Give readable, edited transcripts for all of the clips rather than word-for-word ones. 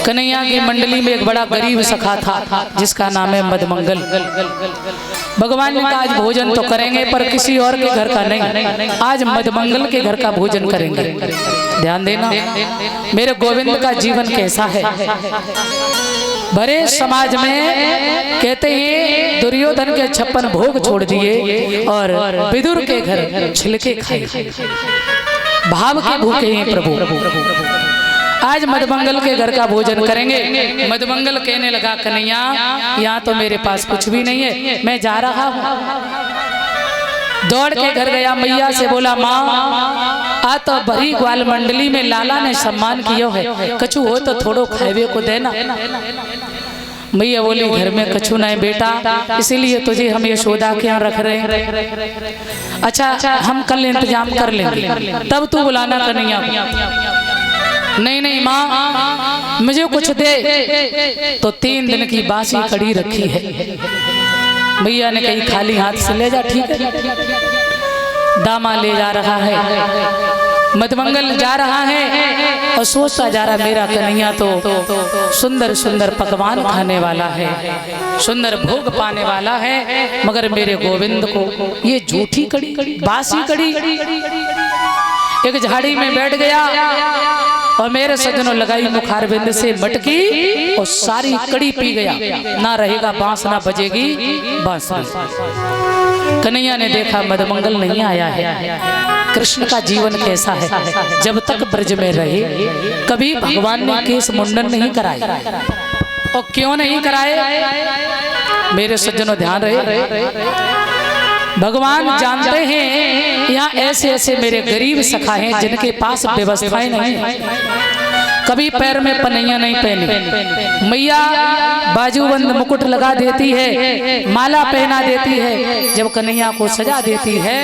कन्हैया की मंडली में एक बड़ा गरीब सखा था जिसका नाम है मदमंगल। भगवान ने कहा आज भोजन तो करेंगे पर किसी और के घर का नहीं, आज मदमंगल के घर का भोजन करेंगे। ध्यान देना मेरे गोविंद का जीवन कैसा है। भरे समाज में कहते हैं दुर्योधन के 56 भोग छोड़ दिए और विदुर के घर छिलके खाए। भाव के भूखे हैं प्रभु। आज मदमंगल के घर का भोजन करेंगे। मदमंगल कहने लगा कन्हैया यहाँ तो मेरे पास कुछ भी नहीं है, मैं जा रहा हूँ। दौड़ के घर गया, मैया से बोला माँ आ तो भरी ग्वाल मंडली में लाला ने सम्मान किया है, कछु हो तो थोड़ो खावे को देना। मैया बोली घर में कछु नहीं बेटा, इसीलिए तुझे हम यशोदा के यहाँ रख रहे हैं। अच्छा हम कल इंतजाम कर लेंगे, तब तू बुलाना कन्हैया। नहीं नहीं माँ मुझे कुछ दे। तो 3 दिन की बासी कड़ी रखी है। भैया ने कही खाली हाथ से ले जा, ठीक है। दामा ले जा रहा है, मदमंगल जा रहा है और सोचता जा रहा मेरा कन्हैया तो सुंदर सुंदर पकवान खाने वाला है, सुंदर भोग पाने वाला है, मगर मेरे गोविंद को ये झूठी कड़ी बासी कड़ी। एक झाड़ी में बैठ गया और मेरे सज्जनों लगाई मुखारबिंद से मटकी और सारी कड़ी पी गया। ना रहेगा बांस ना बजेगी बांसुरी। कन्हैया ने देखा मदमंगल नहीं आया है। कृष्ण का जीवन कैसा है, जब तक ब्रज में रहे कभी भगवान ने केस मुंडन नहीं कराए। और क्यों नहीं कराए मेरे सज्जनों ध्यान रहे। भगवान जानते हैं यहाँ ऐसे ऐसे मेरे गरीब सखा हैं जिनके पास व्यवस्थाएं नहीं है। कभी पैर में पनैया नहीं पहनी, मैया बाजूबंद मुकुट लगा देती है, माला पहना देती है, जब कन्हैया को सजा देती है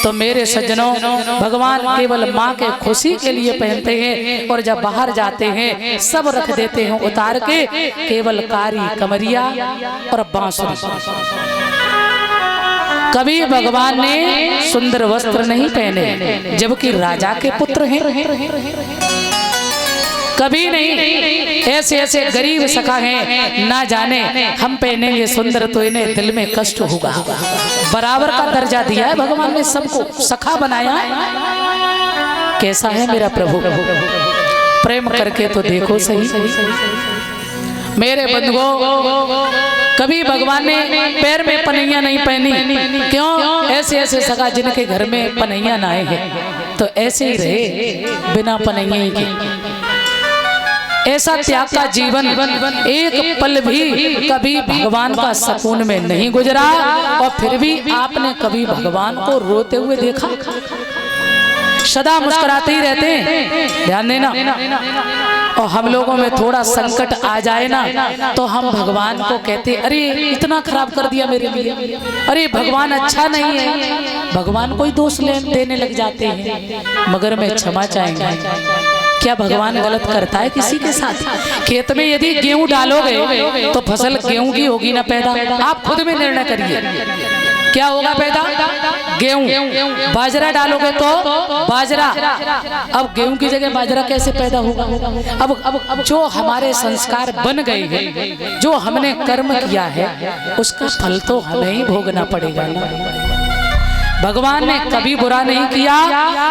तो मेरे सज्जनों भगवान केवल माँ के खुशी के लिए पहनते हैं और जब बाहर जाते हैं सब रख देते हैं उतार के, केवल कारी कमरिया और बांसुरी। कभी भगवान ने सुंदर वस्त्र नहीं पहने जबकि राजा के पुत्र हैं, कभी नहीं। ऐसे ऐसे गरीब सखा हैं, ना जाने हम पहनेंगे सुंदर तो इन्हें दिल में कष्ट होगा। बराबर का दर्जा दिया है भगवान ने, सबको सखा बनाया है। कैसा है मेरा प्रभु, प्रेम करके तो देखो सही। मेरे बंधुओं कभी भगवान ने पैर में पनैया नहीं पहनी, क्यों? ऐसे ऐसे सखा जिनके घर में पनैया ना आए हैं तो ऐसे ही रहे बिना पनैया के। ऐसा त्याग का जीवन एक पल भी कभी भगवान का सुकून में नहीं गुजरा। और फिर भी आपने कभी भगवान को रोते हुए देखा? सदा मुस्कुराते ही रहते हैं। ध्यान देना। और हम लोगों में थोड़ा संकट आ जाए ना तो हम भगवान को कहते अरे इतना खराब कर दिया मेरे लिए, अरे भगवान अच्छा नहीं है, भगवान कोई दोष देने लग जाते हैं। मगर मैं क्षमा चाहेंगे, क्या भगवान गलत करता है किसी के साथ? खेत में यदि गेहूं डालोगे तो फसल गेहूं की होगी ना पैदा? आप खुद में निर्णय करिए, क्या होगा पैदा? गेहूं। बाजरा डालोगे तो बाजरा। अब गेहूं की जगह बाजरा कैसे पैदा होगा? अब जो हमारे संस्कार बन गए हैं, जो हमने कर्म किया है, उसका फल तो हमें ही भोगना पड़ेगा ना। भगवान ने कभी बुरा नहीं किया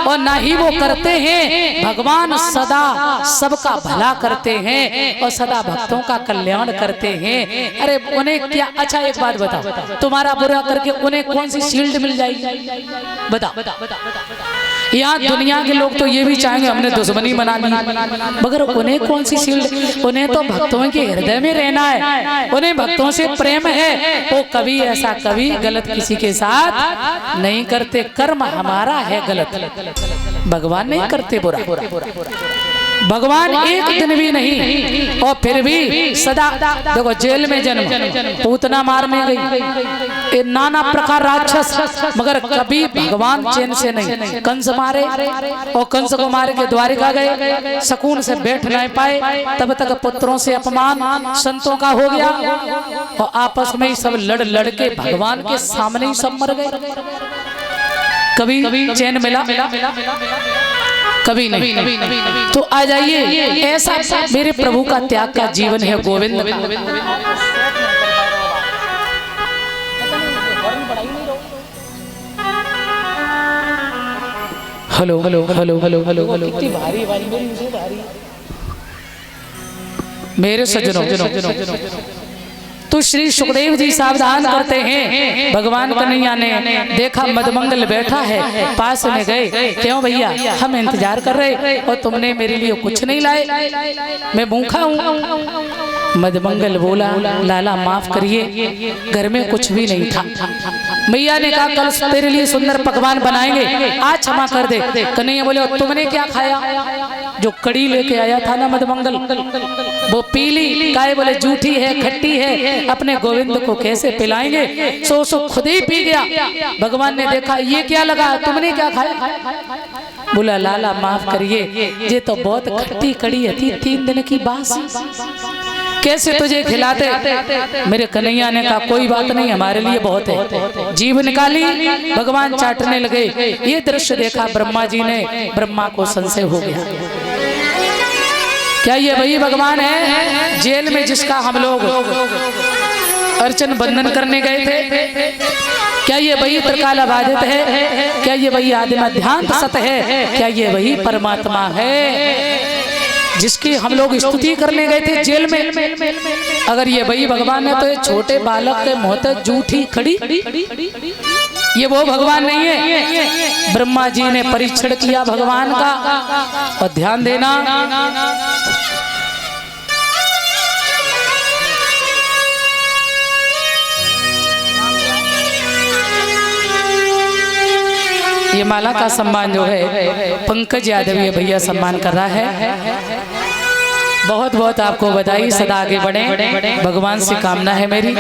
और ना ही वो करते हैं। भगवान सदा सबका भला करते हैं और सदा भक्तों का कल्याण करते हैं। अरे उन्हें क्या, अच्छा एक बात बताओ, तुम्हारा बुरा करके उन्हें कौन सी शील्ड मिल जाएगी? बताओ। यहाँ दुनिया के लोग तो ये भी चाहेंगे हमने दुश्मनी मना ली, मगर उन्हें कौन सी शील्ड? उन्हें तो भक्तों के हृदय में रहना है, उन्हें भक्तों से प्रेम है। वो कभी ऐसा कभी गलत किसी के साथ नहीं करते। कर्म हमारा है गलत, भगवान नहीं करते बुरा। भगवान एक दिन भी नहीं, और फिर भी सदा देखो जेल में जन्म, पूतना मारने गई, नाना प्रकार राक्षस, मगर कभी भगवान चैन से नहीं। कंस मारे और कंस को मारे के द्वारिका गए, सुकून से बैठ नहीं पाए, तब तक पुत्रों से अपमान संतों का हो गया और आपस में ही सब लड़ लड़ के भगवान के सामने ही सब मर गए। कभी चैन मिला? कभी नहीं। तो आ जाइए, ऐसा मेरे प्रभु का त्याग का जीवन है गोविंद का। Hello hello hello hello hello hello, कितनी भारी भारी भारी मेरे सज्जनों। तो श्री सुखदेव जी सावधान करते हैं। भगवान कन्हैया ने देखा मदमंगल बैठा है, पास में गए, क्यों भैया हम इंतजार कर रहे और तुमने मेरे लिए कुछ नहीं लाए, मैं भूखा हूँ। मदमंगल बोला, लाला माफ करिए, घर में कुछ भी नहीं था। मैया ने कहा कल तेरे लिए सुंदर पकवान बनाएंगे, आज क्षमा कर दे। कन्हैया बोले तुमने क्या खाया? जो कड़ी लेके आया था ना मदमंगल, वो पीली काय? बोले जूठी है, खट्टी है, अपने गोविंद को कैसे पिलाएंगे? सो खुद ही पी गया। भगवान ने देखा ये क्या लगा, तुमने क्या खाया? बोला लाला माफ करिए, ये तो बहुत खट्टी कड़ी थी, 3 दिन की बासी, कैसे तुझे खिलाते? मेरे कन्हैया ने कहा कोई बात नहीं, हमारे लिए बहुत है। जीभ निकाली, भगवान चाटने लगे। ये दृश्य देखा ब्रह्मा जी ने, ब्रह्मा को संशय हो गया, क्या ये वही भगवान है जेल में जिसका हम लोग अर्चन बंधन करने गए थे? क्या ये वही त्रिकालाबाधित है? क्या ये वही आदिमध्यांत सत है? क्या ये वही परमात्मा है जिसकी हम लोग स्तुति करने गए थे जेल में? अगर ये वही भगवान है तो ये छोटे बालक के मुंह जूठी खड़ी, ये वो भगवान नहीं है। ब्रह्मा जी ने परीक्षण किया भगवान का। और ध्यान देना, ये माला का सम्मान जो है पंकज यादव ये भैया सम्मान कर रहा है। बहुत बहुत आपको बधाई, सदा आगे बढ़े, भगवान से कामना है मेरी।